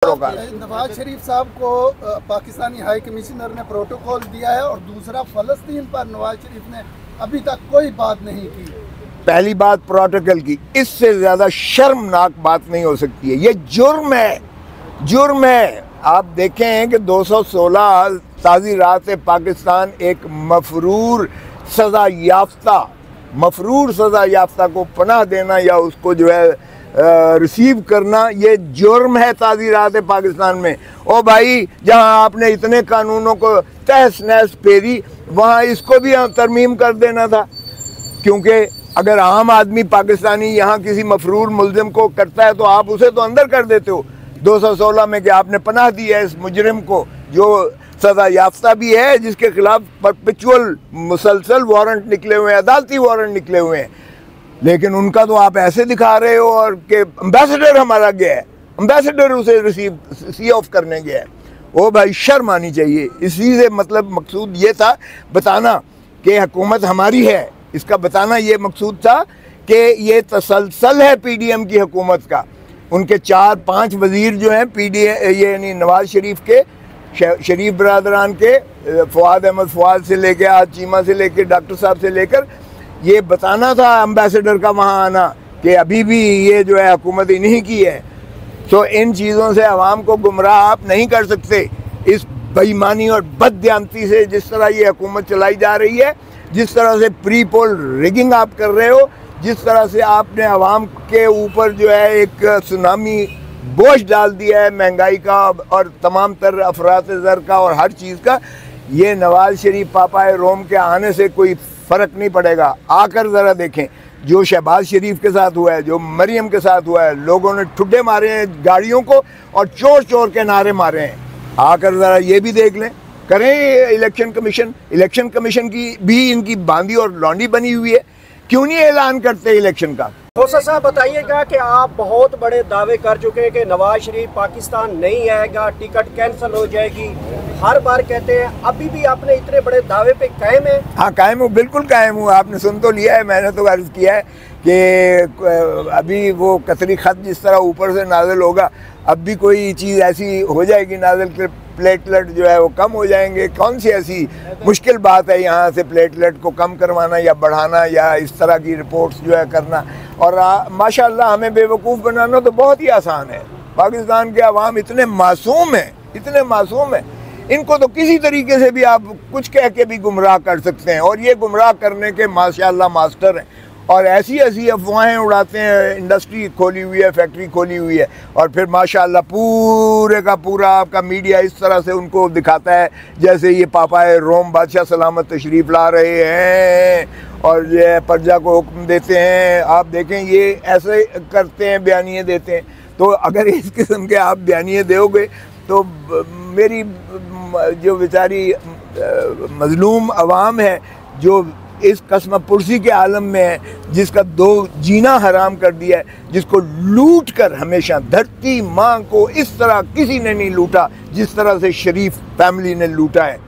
नवाज शरीफ साहब को Pakistani high commissioner ने प्रोटोकॉल दिया है और दूसरा फ़लस्तीन पर नवाज शरीफ ने अभी तक कोई बात नहीं की। पहली बात प्रोटोकॉल की, इससे ज़्यादा शर्मनाक बात नहीं हो सकती है। ये जुर्म है, जुर्म है। आप देखें कि 216 ताज़ीरात पाकिस्तान एक मफरूर सज़ा याफ्ता को पनाह देना या उसको जो है रिसीव करना, ये जुर्म है ताज़ीरात पाकिस्तान में। ओ भाई, जहां आपने इतने कानूनों को तहस नहस फेरी, वहां इसको भी तरमीम कर देना था। क्योंकि अगर आम आदमी पाकिस्तानी यहाँ किसी मफरूर मुल्जिम को करता है तो आप उसे तो अंदर कर देते हो 216 में, कि आपने पनाह दी है इस मुजरिम को जो सज़ा याफ्ता भी है, जिसके खिलाफ परपेचुअल मुसलसल वारंट निकले हुए हैं, अदालती वारंट निकले हुए हैं। लेकिन उनका तो आप ऐसे दिखा रहे हो और कि एम्बेसडर हमारा गया है, एम्बेसडर उसे रिसीव सी ऑफ करने गया है। ओ भाई, शर्म आनी चाहिए। इसी से मतलब मकसूद ये था बताना कि हुकूमत हमारी है, इसका बताना ये मकसूद था कि ये तसलसल है पीडीएम की हुकूमत का। उनके 4-5 वज़ीर जो हैं पीडीएम, ये यानी नवाज शरीफ के, शरीफ बरदरान के, फवाद अहमद फवाद से लेकर आज चीमा से लेकर डॉक्टर साहब से लेकर, ये बताना था एम्बेसडर का वहाँ आना कि अभी भी ये जो है हुकूमत इन्हीं की है। तो इन चीज़ों से आवाम को गुमराह आप नहीं कर सकते। इस बेईमानी और बददियानती से जिस तरह ये हुकूमत चलाई जा रही है, जिस तरह से प्री पोल रिगिंग आप कर रहे हो, जिस तरह से आपने आवाम के ऊपर जो है एक सुनामी बोझ डाल दिया है महंगाई का और तमाम तर अफरात ज़र का और हर चीज़ का, ये नवाज शरीफ पापाए रोम के आने से कोई फ़र्क नहीं पड़ेगा। आकर ज़रा देखें जो शहबाज शरीफ के साथ हुआ है, जो मरियम के साथ हुआ है, लोगों ने ठुड्डे मारे हैं गाड़ियों को और चोर चोर के नारे मारे हैं। आकर ज़रा ये भी देख लें, करें इलेक्शन कमीशन की भी इनकी बांदी और लौंडी बनी हुई है। क्यों नहीं ऐलान करते इलेक्शन का? खोसा साहब बताइएगा कि आप बहुत बड़े दावे कर चुके हैं कि नवाज शरीफ पाकिस्तान नहीं आएगा, टिकट कैंसिल हो जाएगी, हर बार कहते हैं, अभी भी आपने इतने बड़े दावे पे कायम है? हाँ, कायम हूँ, बिल्कुल कायम हूँ। आपने सुन तो लिया है, मैंने तो अर्ज़ किया है कि अभी वो कतरी ख़त जिस तरह ऊपर से नाज़िल होगा, अब भी कोई चीज़ ऐसी हो जाएगी नाज़िल के प्लेटलेट जो है वो कम हो जाएंगे। कौन सी ऐसी मुश्किल बात है यहाँ से प्लेटलेट को कम करवाना या बढ़ाना या इस तरह की रिपोर्ट्स जो है करना। और माशाअल्लाह हमें बेवकूफ़ बनाना तो बहुत ही आसान है। पाकिस्तान के अवाम इतने मासूम हैं, इतने मासूम हैं, इनको तो किसी तरीके से भी आप कुछ कह के भी गुमराह कर सकते हैं। और ये गुमराह करने के माशाअल्लाह मास्टर हैं और ऐसी ऐसी अफवाहें उड़ाते हैं। इंडस्ट्री खोली हुई है, फैक्ट्री खोली हुई है, और फिर माशाअल्लाह पूरे का पूरा आपका मीडिया इस तरह से उनको दिखाता है जैसे ये पापाए रोम बादशाह सलामत तशरीफ़ ला रहे हैं और ये प्रजा को हुक्म देते हैं। आप देखें ये ऐसे करते हैं, बयानिए देते हैं। तो अगर इस किस्म के आप बयानिए दोगे तो मेरी जो बेचारी मजलूम अवाम है, जो इस कसम पुरसी के आलम में है, जिसका दो जीना हराम कर दिया है, जिसको लूट कर हमेशा धरती माँ को इस तरह किसी ने नहीं लूटा जिस तरह से शरीफ फैमिली ने लूटा है।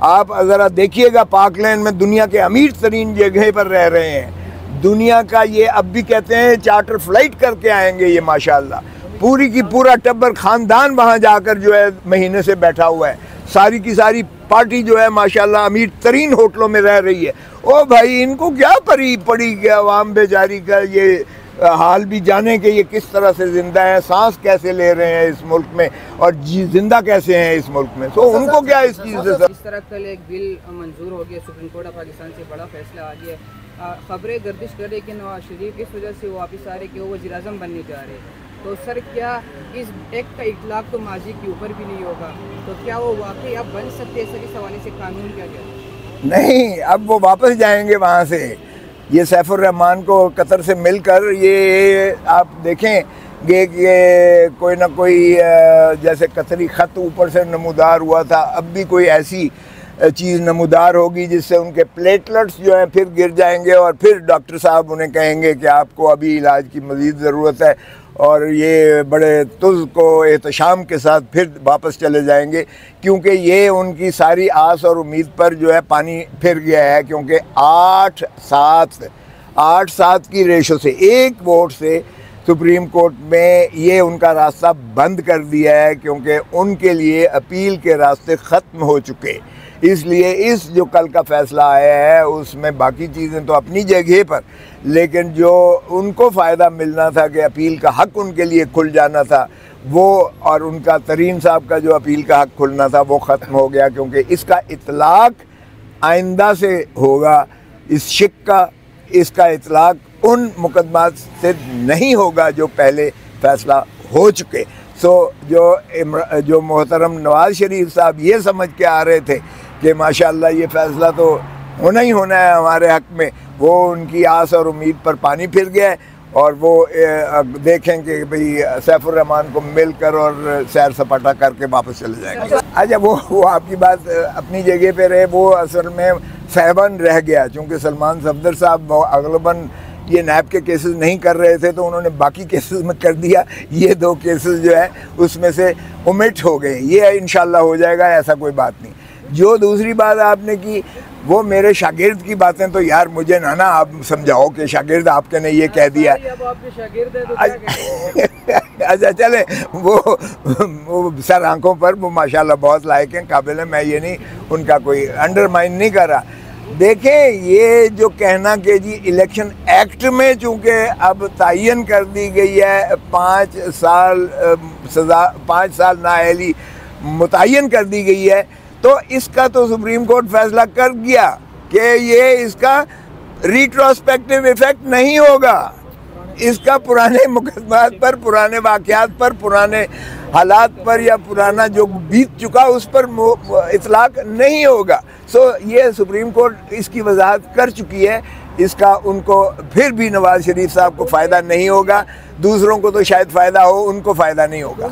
आप ज़रा देखिएगा, पाकलैंड में दुनिया के अमीर तरीन जगह पर रह रहे हैं। दुनिया का ये अब भी कहते हैं चार्टर फ्लाइट करके आएंगे ये माशाअल्लाह। पूरी की पूरा टब्बर ख़ानदान वहाँ जाकर जो है महीने से बैठा हुआ है। सारी की सारी पार्टी जो है माशाल्लाह अमीर तरीन होटलों में रह रही है। ओ भाई, इनको क्या पड़ी कि अवाम बेचारी का ये हाल भी जाने कि ये किस तरह से ज़िंदा है, सांस कैसे ले रहे हैं इस मुल्क में और जिंदा कैसे हैं इस मुल्क में। तो उनको क्या इस चीज़ से इस तरह कल एक बिल मंजूर हो गया, सुप्रीम कोर्ट ऑफ पाकिस्तान से बड़ा फैसला आ गया। खबरें गर्दिश कर रही कि नवाज शरीफ इस वजह से वापस आ रहे कि वो वज़ीर आज़म बनने जा रहे हैं। तो सर, क्या इस एक्ट का इतलाक़ तो माजी के ऊपर भी नहीं होगा? तो क्या वो वाकई अब बन सकते हैं? सर, इस हवाले से कानून क्या कहता है? नहीं, अब वो वापस जाएंगे वहाँ से। ये सैफुर रहमान को कतर से मिलकर ये आप देखें कि कोई ना कोई जैसे कतरी ख़त ऊपर से नमूदार हुआ था, अब भी कोई ऐसी चीज़ नमूदार होगी जिससे उनके प्लेटलेट्स जो हैं फिर गिर जाएंगे और फिर डॉक्टर साहब उन्हें कहेंगे कि आपको अभी इलाज की मज़ीद ज़रूरत है, और ये बड़े तुज़ को एहतशाम के साथ फिर वापस चले जाएंगे। क्योंकि ये उनकी सारी आस और उम्मीद पर जो है पानी फिर गया है। क्योंकि 8-7 की रेशो से, एक वोट से सुप्रीम कोर्ट में ये उनका रास्ता बंद कर दिया है, क्योंकि उनके लिए अपील के रास्ते ख़त्म हो चुके। इसलिए इस जो कल का फ़ैसला आया है उसमें बाकी चीज़ें तो अपनी जगह पर, लेकिन जो उनको फ़ायदा मिलना था कि अपील का हक़ उनके लिए खुल जाना था वो, और उनका तरीन साहब का जो अपील का हक़ खुलना था वो ख़त्म हो गया, क्योंकि इसका इतलाक़ आइंदा से होगा। इस शिक का इसका इतलाक़ उन मुकदमात से नहीं होगा जो पहले फ़ैसला हो चुके। जो मोहतरम नवाज़ शरीफ साहब ये समझ के आ रहे थे कि माशाअल्लाह ये फ़ैसला तो होना ही होना है हमारे हक़ में, वो उनकी आस और उम्मीद पर पानी फिर गया है और वो देखें कि भाई सैफुर रहमान को मिलकर और सैर सपाटा करके वापस चले जाएंगे। अच्छा, वो आपकी बात अपनी जगह पे रहे, वो असल में फैबन रह गया, चूँकि सलमान सफदर साहब अगलबन ये नैब के केसेस नहीं कर रहे थे तो उन्होंने बाकी केसेस में कर दिया। ये 2 केसेस जो है उसमें से ओमिट हो गए, ये इंशाल्लाह हो जाएगा, ऐसा कोई बात नहीं। जो दूसरी बात आपने की वो मेरे शागिर्द की बातें, तो यार मुझे ना आप समझाओ कि शागिर्द आपके ने ये कह दिया। अब आपके शागिर्द है तो क्या कहें? अच्छा चले, वो सर आंखों पर वो माशाल्लाह बहुत लायक हैं, काबिल हैं, मैं ये नहीं उनका कोई अंडरमाइन नहीं कर रहा। देखें, ये जो कहना कि जी इलेक्शन एक्ट में चूँकि अब तयन कर दी गई है 5 साल सज़ा, 5 साल नाअहली मुतय्यन कर दी गई है, तो इसका तो सुप्रीम कोर्ट फैसला कर गया कि ये इसका रिट्रोस्पेक्टिव इफ़ेक्ट नहीं होगा। इसका पुराने मुकदमात पर, पुराने वाक़यात पर, पुराने हालात पर या पुराना जो बीत चुका उस पर इतलाक़ नहीं होगा। ये सुप्रीम कोर्ट इसकी वजाहत कर चुकी है। इसका उनको फिर भी नवाज़ शरीफ साहब को फ़ायदा नहीं होगा, दूसरों को तो शायद फ़ायदा हो, उनको फ़ायदा नहीं होगा।